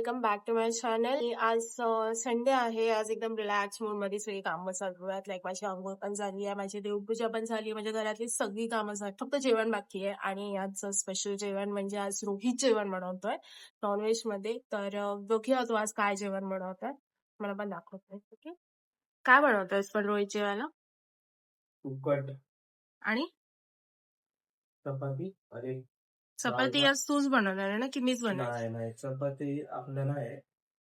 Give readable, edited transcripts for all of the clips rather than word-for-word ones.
Welcome back to my channel. आज Sunday आहे. आज एकदम रिलॅक्स मूड मध्ये सगळी कामं चालू आहेत. लाईक माझी अंघोळ पण झाली आहे, माझी देवपूजा पण झाली, माझ्या घरातली सगळी कामं झाली, फक्त जेवण बाकी आहे. आणि आजचं स्पेशल जेवण म्हणजे आज रोहित जेवण बनवतोय नॉनव्हेज मध्ये. तर बघूया तू आज काय जेवण बनवतोय, मला पण दाखवतोय. ओके, काय बनवतोयस पण रोहित जेवायला? उकट आणि चपाती आणि चपाती आज तूच बनवणार ना की मीच बनवायची? नाही चपाती आपल्याला आहे.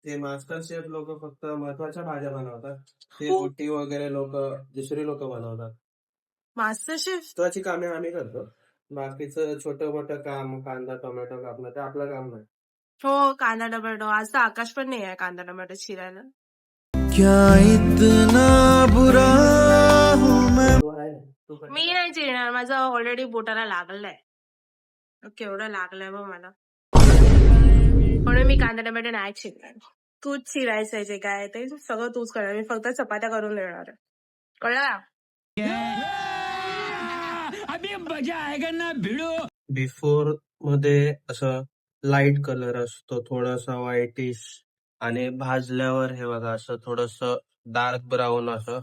ते मास्टर शेफ लोक फक्त महत्वाच्या भाज्या बनवतात. ते हो. रोटी वगैरे लोक दुसरी लोक बनवतात. Master chef. महत्वाची कामे आम्ही करतो. बाकीचं छोटं मोठं काम, कांदा टोमॅटो कापणं, ते आपलं काम नाही. हो, कांदा टोमॅटो. आज तर आकाश पण नाही आहे कांदा टोमॅटो चिरायला. क्या इतना बुरा हूँ मैं। तू आहे, तू पण मी नाही चिरणार, माझं ऑलरेडी बोटाला लागलंय. केवढं लागलंय बघ मला, म्हणून मी कांदा टोमॅटो नाही चिरणार. तूच चिरायचंय जे काय ते सगळं तूच करणार. मी फक्त चपात्या करून देणार आहे. कळलं? बिफोर मध्ये असं लाईट कलर असतो, थोडासा व्हाईटिश, आणि भाजल्यावर हे बघा असं थोडस डार्क ब्राऊन, असं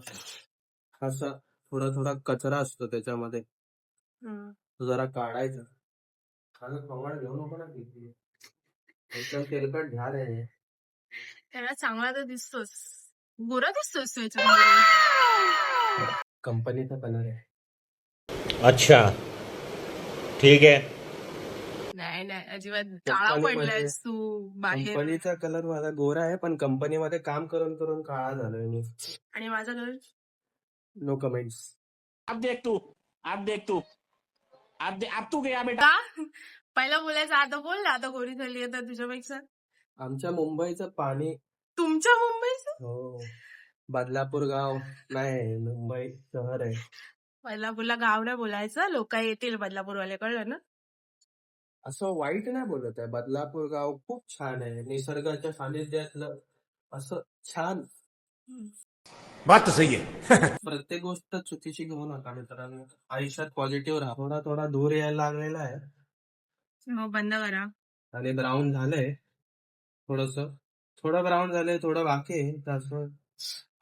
थोडा थोडा कचरा असतो त्याच्यामध्ये. तो जरा काढायचा. खाणं खवड घेऊ नको ना किती. एकदम तेलकट झाड आहे. त्याला चांगला तर दिसतोस, गोरा दिसतोस त्याच्यामध्ये. कंपनीचा कलर आहे. अच्छा ठीक है. नाही अजिबात काळा पडलायस तू बाहेर. कंपनीचा कलर माझा गोरा आहे, पण कंपनीमध्ये काम करून करून काळा झालोय मी. आणि माझा कलर नो कमेंट्स. अब तू गया बेटा. का पहिला बोलायचं, आता बोल ना. आता गोरी झाली आहे तर तुझ्यापेक्षा. आमच्या मुंबईचं पाणी. तुमच्या मुंबईचं? हो, बदलापूर गाव नाही, मुंबई शहर आहे. बदलापूरला गाव नाही बोलायचं, लोक येतील बदलापूरवाले, कळलं ना? असं वाईट नाही बोलत आहे. बदलापूर गाव खूप छान आहे, निसर्गाच्या सानिध्यातलं असं छान. बात तो सही है. प्रत्येक गोष्ट चुकीची घेऊ नका मित्रांनो. आयुष्यात पॉझिटिव्ह राहा. थोडा थोडा दूर यायला लागलेला आहे. मग बंद करा. आणि ब्राऊन झालंय थोडं ब्राऊन झालंय, थोडं बाकी आहे. तसं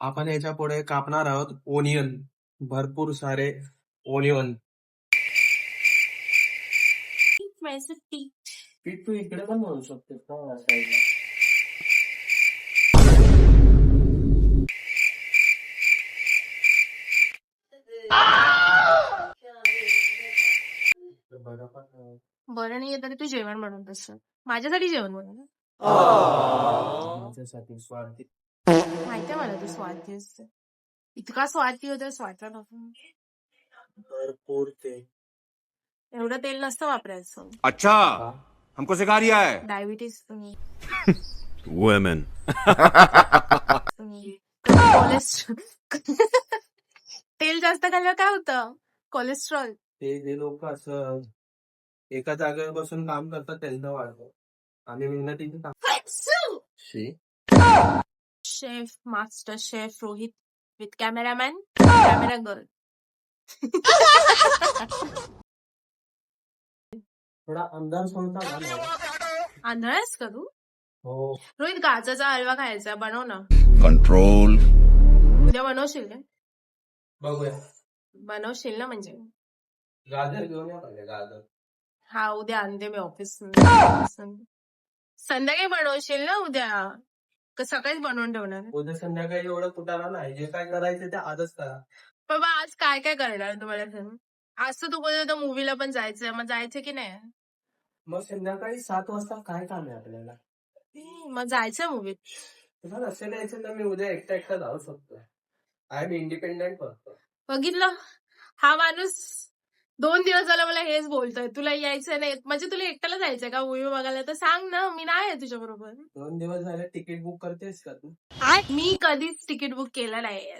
आपण याच्या पुढे कापणार आहोत ओनियन, भरपूर सारे ओनियन. पीठ तू इकडे पण म्हणू शकतेस का साईडला? बरं नाही तरी तू जेवण बनवत असं माझ्यासाठी जेवण बनव. माझ्यासाठी स्वार्थी. माहितीये मला तू स्वार्थी असते. इतका स्वार्थी होता, स्वार्थ नको. भरपूर ते एवढं तेल नसतं वापरायचं. अच्छा हमको सिखा रिया है. Diabetes women. तेल जास्त खाल्लं काय होतं? कोलेस्ट्रॉल. ते जे लोक असं एका जागेवर बसून काम करतात त्यांचं वाढतं. आम्ही मेहनतीने chef, master chef Rohit with cameraman, camera girl. थोडा अंदाज सोडता का? आंधळायस का तू? हो. रोहित, गाजरचा हलवा खायचा, बनव ना. कंट्रोल. उद्या बनवशील का? बघूया. बनवशील ना? म्हणजे गाजर घेऊन या पाहिजे. गाजर हा उद्या आणते मी ऑफिस. संध्याकाळी बनवशील ना उद्या, का सकाळीच बनवून ठेवणार? उद्या संध्याकाळी एवढं कुठाला नाही. जे काय करायचं ते आजच करा. बाबा आज काय काय करणार तुम्हाला सांग? आज तर तू बोलत मूवीला पण जायचंय, मग जायचं की नाही? मग संध्याकाळी 7 वाजता काय काम आहे आपल्याला? मग जायचं मूवीत. तुला नसेल यायचं तर मी उद्या एकटा जाऊ शकतो. I am independent person. बघितलं, हा माणूस 2 दिवस झाला मला हेच बोलतोय, तुला यायचं नाही. म्हणजे तुला एकट्याला जायचंय का मूवी बघायला? तर सांग ना, मी नाही आहे तुझ्या बरोबर. 2 दिवस झाले तिकीट बुक करतेस का तू? मी कधीच तिकीट बुक केलं नाही.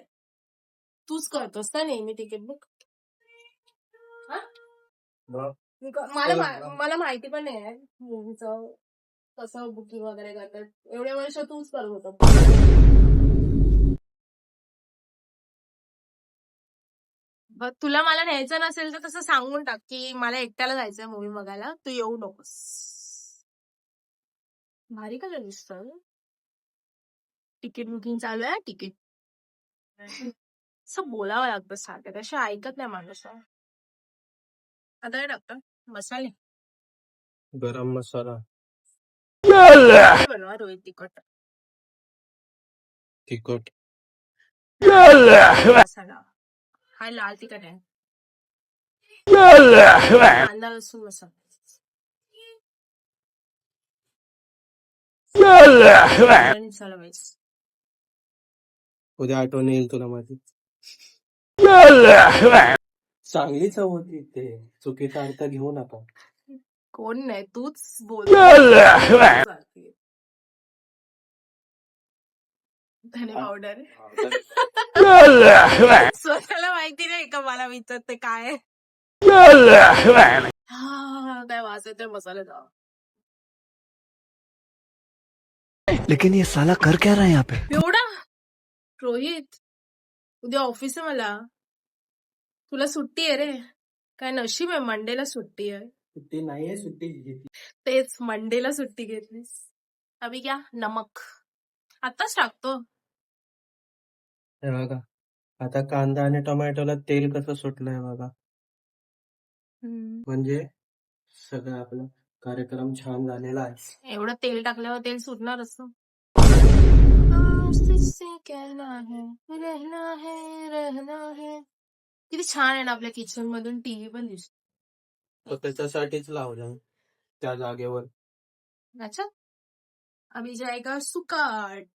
तूच करतोस ना नेहमी तिकीट बुक. मला माहिती पण नाही आहे मूवीचं कसं बुकिंग वगैरे करतात. एवढे वर्ष तूच करत होता. तुला मला न्यायचं नसेल तर तसं सांगून टाक की मला एकट्याला जायचंय मूवी बघायला, तू येऊ नकोस. भारी कलर दिसतं. तिकीट बुकिंग चालू आहे. तिकीट असं बोलावं लागतं सारखं, त्याशिवाय ऐकत नाही माणूस. आता काय टाकतं? मसाले गरम मसाला, बनवा रोहित तिखट तिखट, मसाला. हा लाल तिखट आहे. कांदा लसूण मसाला. मसाला वाईस. उद्या आठवण येईल तुला माझी. चांगली चव होती ते, चुकीचा अर्थ घेऊ नका. कोण नाही, तूच बोल. धने पावडर. स्वतःला माहिती नाही का मला विचारते काय आहे? काय वास येतोय मसाल्याचा. लेकिन ये साला कर क्या रहा है यहाँ पे? एवढा रोहित, उद्या ऑफिस आहे मला. तुला सुट्टी आहे रे. काय नशीब आहे मंडेला सुट्टी आहे. सुट्टी नाहीये, सुट्टी घेतली. तेच मंडेला सुट्टी घेतलीस. अभि क्या नमक आताच टाकतो. हे बघा, आता कांदा आणि टोमॅटोला तेल कसं सुटलंय बघा. म्हणजे सगळं आपला कार्यक्रम छान झालेला आहे. एवढं तेल टाकल्यावर तेल सुटणार असतं. किती छान आहे ना आपल्या किचन मधून टीव्ही पण दिसतो. तर त्याच्यासाठीच लावलं त्या जागेवर. अच्छा, अभी जाएगा सुकाट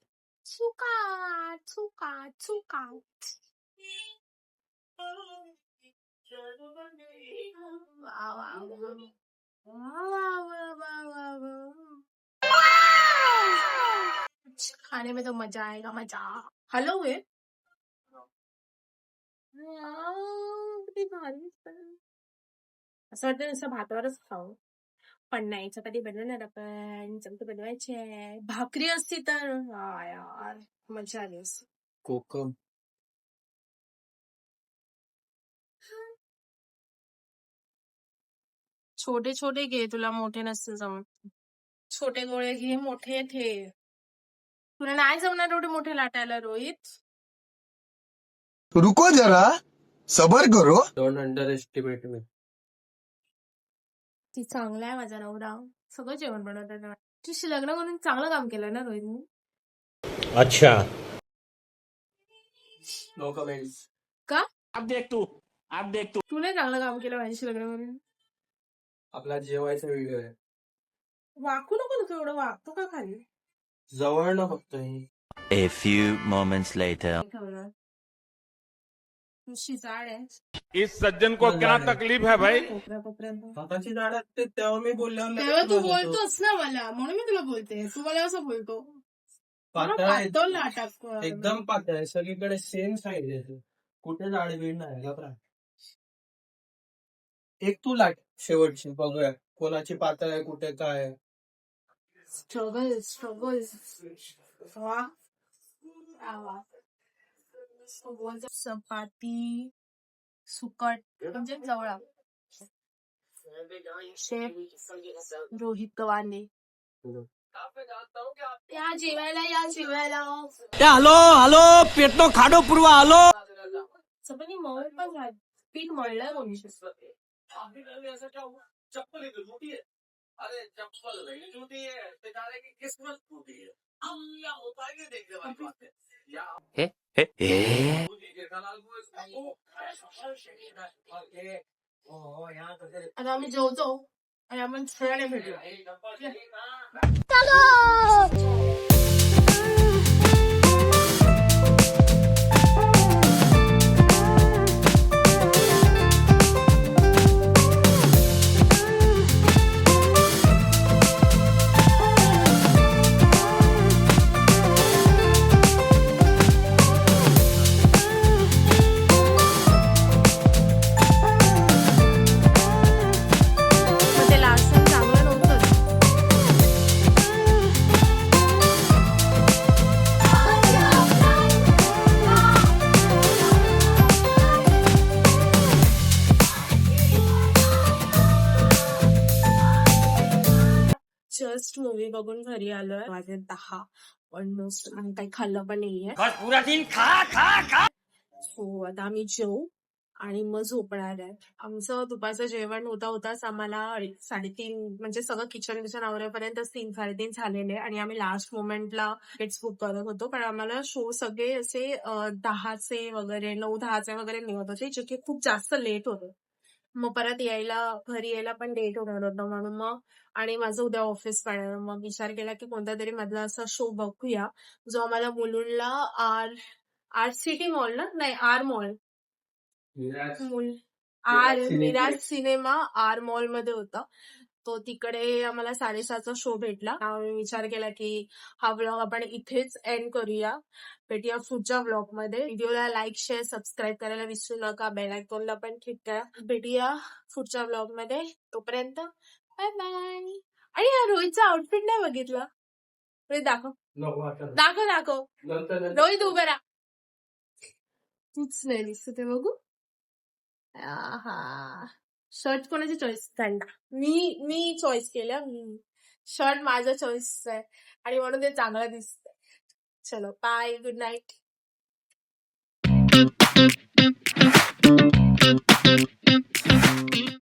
सुकाट सुकाट सुकाट. वा वा वा. खाने में तो मजा आएगा, मजा. हॅलो आहे किती भारी दिसतं. असं वाटतं नुसतं भातावरच खाऊ, पण नाही. चपाती बनवणार आपण, चपाती बनवायची आहे. भाकरी असती तर यार मजा आली असती. कोकम छोटे छोटे घे, तुला मोठे नसते जमत. छोटे गोळे घे, मोठे ठेव. तुला नाही जमणार एवढे मोठे लाटायला रोहित. रुको जरा, सबर करो. डोंट अंडर एस्टिमेट मी. ती चांगला आहे माझा नवरा, सगळं जेवण बनवतात. तुझी लग्न करून चांगलं काम केलं ना रोहितने. अच्छा, नो कमेंट्स. का अब देख तू. तू नाही चांगलं काम केलं माझ्याशी लग्न करून? आपला जेवायचा व्हिडिओ आहे. वाकू नको ना तू, एवढं वागतो का खाली? जवळ ना फक्त ही. A few moments later. तुझी जाड आहे. इस सज्जन को क्या तकलीफ है भाई? कोपऱ्यापर्यंत. स्वतःची झाड असते तेव्हा मी बोलल्यावर तेव्हा लगेच तू बोलतो. बोलतोस ना मला, म्हणून मी तुला बोलते. तू मला असं बोलतो. पातळ आहे. पातळ नाटक. एकदम पातळ आहे, सगळीकडे सेम साईज आहे. कुठे झाड बीड नाही घाबरा. एक तू लाट शेवटची, बघूया कोणाची पातळ आहे कुठे काय आहे. Struggle struggle. वा वा. चपाती सुकट म्हणजे जवळ. शेफ रोहित गवाने. या जेवायला, या जेवायला. हॅलो हॅलो, पेटनो खाडो पुरवा हॅलो. चपाती मऊ पण झाली, पीठ मळलंय कोणी. आता आम्ही जेवतो आणि आपण सगळ्यांना भेटूया. मग ते लास्ट टाइम चांगलं नव्हतं. जस्ट मूवी बघून घरी आलोय. वाजले 10 ऑलमोस्ट आणि काही खाल्लं पण नाहीये. पूरा दिन खा खा खा. सो आता आम्ही जेवू आणि मग झोपणार आहे. आमचं दुपारचं जेवण होताच आम्हाला 3:30 म्हणजे सगळं किचन आवरेपर्यंत 3-3:30 झालेले आणि आम्ही लास्ट मोमेंटला तिकीट्स बुक करत होतो. पण आम्हाला शो सगळे असे 10चे वगैरे 9-10चे वगैरे निघत होते, जे की खूप जास्त लेट होते. मग परत घरी यायला पण लेट होणार होतं म्हणून मग आणि माझं उद्या ऑफिस पण आहे. मग विचार केला की कोणता तरी मधला असा शो बघूया जो आम्हाला मुलुंडला आर सिटी मॉल ना नाही R mall Viraj cinema R mall मध्ये होता. तो तिकडे आम्हाला 7:30चा शो भेटला. आम्ही विचार केला की हा व्लॉग आपण इथेच एंड करूया. भेटूया पुढच्या व्लॉग मध्ये. व्हिडिओला लाईक शेअर सबस्क्राईब करायला विसरू नका. बेल आयकॉनला पण क्लिक करा. भेटूया पुढच्या व्लॉग मध्ये. तोपर्यंत बाय बाय. आणि या रोहितचा आउटफिट नाही बघितला. रोहित दाखव रोहित उभं राहा. तूच नाही दिसत ते बघू. हा शर्ट कोणाची चॉईस थंडा मी चॉईस केलं. शर्ट माझं चॉईस आहे आणि म्हणून ते चांगलं दिसतंय. चलो बाय गुड नाईट.